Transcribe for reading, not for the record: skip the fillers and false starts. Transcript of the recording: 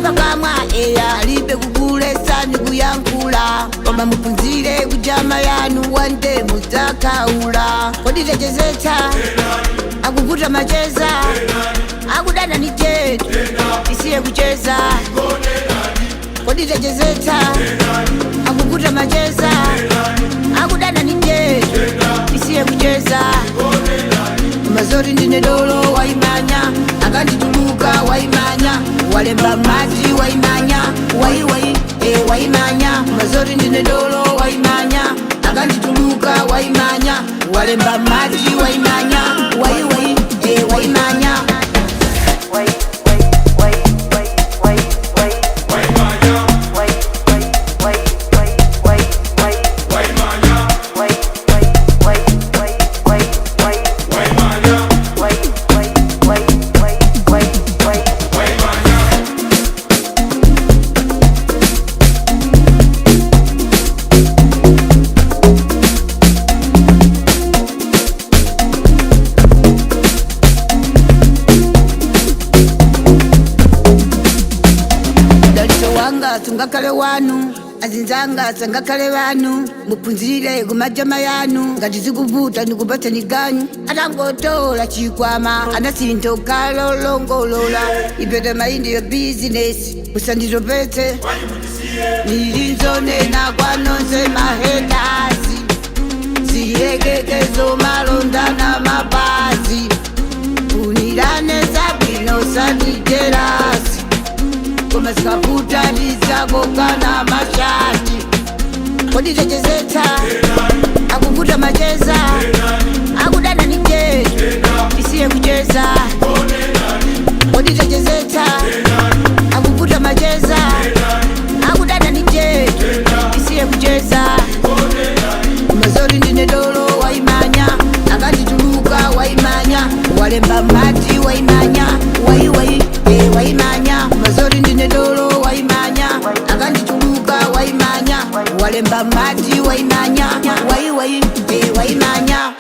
Pakamwa eya libe kugulesa ndikuyankula koma mupunzire kujama yanu wande muzakaula kodi techezetsa akuvuta macheza akudana ni chetu isiye kucheza kodi techezetsa akuvuta macheza akudana ni chetu isiye kucheza mazori ndine dolo waimanya akandituluka waimanya walemba maji waimanya waimanya mazori ndine dolo waimanya akandituluka waimanya walemba maji waimanya waimanya sungakale wanu azinzanga sangakale wanu mupunzire kumajama yanu ngati zikuvuta ndikupatsa ni ganyu atangotola chikwama anasintoka lolongolola ipete maindi yo bizinesi musanditopetse nilinzonena kwanonse mahedasi ziyekekezo malonda na mapazi unirane zabwino sandijerasi koma zikavuta ndizakokana mashati kodi techezetsa akuvuta macheza akudana ni chetu isiye kucheza kodi techezetsa akuvuta macheza akudana ni chetu isiye kucheza mazori ndine dolo waimanya akandituluka waimanya walemba maji waimanya waimanya mazori ndine dolo waimanya akandituluka waimanya walemba maji waimanya waimanya